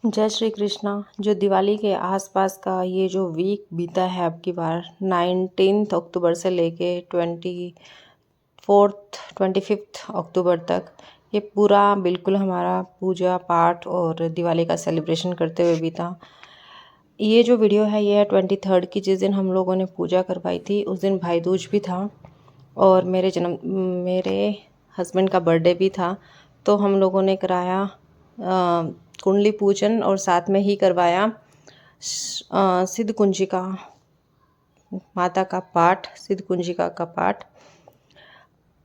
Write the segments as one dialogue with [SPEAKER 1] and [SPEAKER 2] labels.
[SPEAKER 1] जय श्री कृष्णा। जो दिवाली के आसपास का ये जो वीक बीता है अब की बार 19 अक्टूबर से लेके 25 अक्टूबर तक, ये पूरा बिल्कुल हमारा पूजा पाठ और दिवाली का सेलिब्रेशन करते हुए बीता। ये जो वीडियो है ये है 23 की, जिस दिन हम लोगों ने पूजा करवाई थी। उस दिन भाई दूज भी था और मेरे हस्बैंड का बर्थडे भी था। तो हम लोगों ने कराया कुंडली पूजन और साथ में ही करवाया सिद्ध कुंजिका माता का पाठ, सिद्ध कुंजिका का पाठ।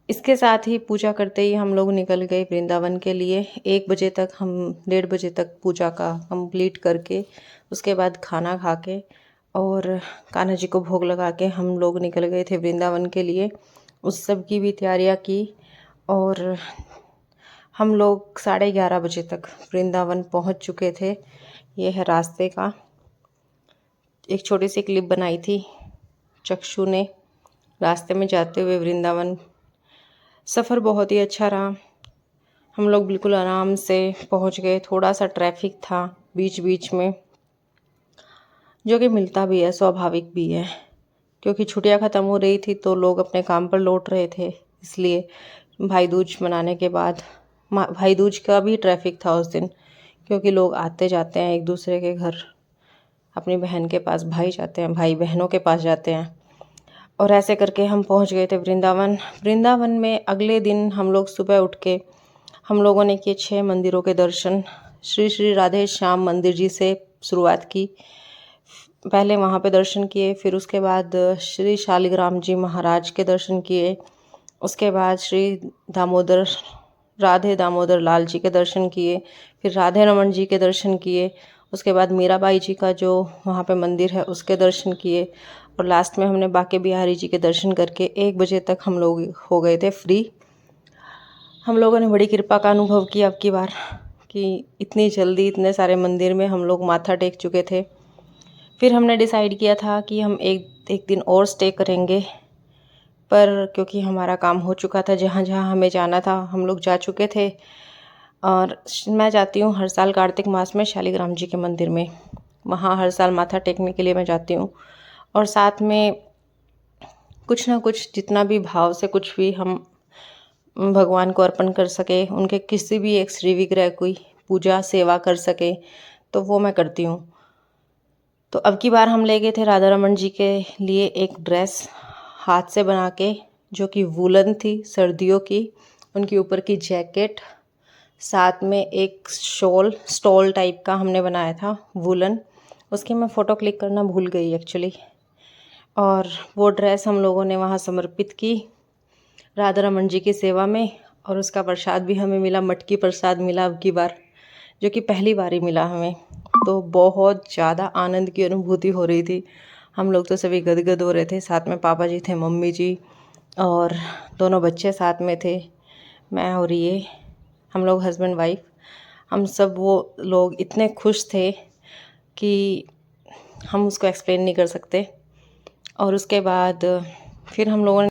[SPEAKER 1] इसके साथ ही पूजा करते ही हम लोग निकल गए वृंदावन के लिए। 1 बजे तक, हम 1:30 बजे तक पूजा का कंप्लीट करके उसके बाद खाना खा के और कान्हा जी को भोग लगा के हम लोग निकल गए थे वृंदावन के लिए। उस सब की भी तैयारियां की और हम लोग 11:30 बजे तक वृंदावन पहुंच चुके थे। ये है रास्ते का, एक छोटी सी क्लिप बनाई थी चक्षु ने रास्ते में जाते हुए वृंदावन। सफ़र बहुत ही अच्छा रहा। हम लोग बिल्कुल आराम से पहुंच गए। थोड़ा सा ट्रैफिक था बीच बीच में, जो कि मिलता भी है, स्वाभाविक भी है, क्योंकि छुट्टियां ख़त्म हो रही थी तो लोग अपने काम पर लौट रहे थे। इसलिए भाई दूज मनाने के बाद, भाई दूज का भी ट्रैफिक था उस दिन, क्योंकि लोग आते जाते हैं एक दूसरे के घर, अपनी बहन के पास भाई जाते हैं, भाई बहनों के पास जाते हैं। और ऐसे करके हम पहुंच गए थे वृंदावन। वृंदावन में अगले दिन हम लोग सुबह उठ के हम लोगों ने किए 6 मंदिरों के दर्शन। श्री श्री राधे श्याम मंदिर जी से शुरुआत की। पहले वहाँ पे दर्शन किए, फिर उसके बाद श्री शालिग्राम जी महाराज के दर्शन किए। उसके बाद श्री राधे दामोदर लाल जी के दर्शन किए, फिर राधे रमन जी के दर्शन किए। उसके बाद मीराबाई जी का जो वहाँ पे मंदिर है उसके दर्शन किए और लास्ट में हमने बांके बिहारी जी के दर्शन करके 1 बजे तक हम लोग हो गए थे फ्री। हम लोगों ने बड़ी कृपा का अनुभव किया अब की बार कि इतनी जल्दी इतने सारे मंदिर में हम लोग माथा टेक चुके थे। फिर हमने डिसाइड किया था कि हम एक दिन और स्टे करेंगे, पर क्योंकि हमारा काम हो चुका था, जहाँ जहाँ हमें जाना था हम लोग जा चुके थे। और मैं जाती हूँ हर साल कार्तिक मास में शालिग्राम जी के मंदिर में, वहाँ हर साल माथा टेकने के लिए मैं जाती हूँ। और साथ में कुछ ना कुछ, जितना भी भाव से कुछ भी हम भगवान को अर्पण कर सके, उनके किसी भी एक श्री विग्रह कोई पूजा सेवा कर सके, तो वो मैं करती हूँ। तो अब की बार हम ले गए थे राधा रमन जी के लिए एक ड्रेस हाथ से बना के, जो कि वूलन थी, सर्दियों की। उनके ऊपर की जैकेट, साथ में एक स्टॉल टाइप का हमने बनाया था वूलन। उसकी मैं फ़ोटो क्लिक करना भूल गई एक्चुअली। और वो ड्रेस हम लोगों ने वहाँ समर्पित की राधा रमन जी की सेवा में। और उसका प्रसाद भी हमें मिला, मटकी प्रसाद मिला अब की बार, जो कि पहली बार ही मिला हमें। तो बहुत ज़्यादा आनंद की अनुभूति हो रही थी। हम लोग तो सभी गदगद हो रहे थे। साथ में पापा जी थे, मम्मी जी और दोनों बच्चे साथ में थे, मैं और ये हम लोग हस्बैंड वाइफ। हम सब वो लोग इतने खुश थे कि हम उसको एक्सप्लेन नहीं कर सकते। और उसके बाद फिर हम लोगों ने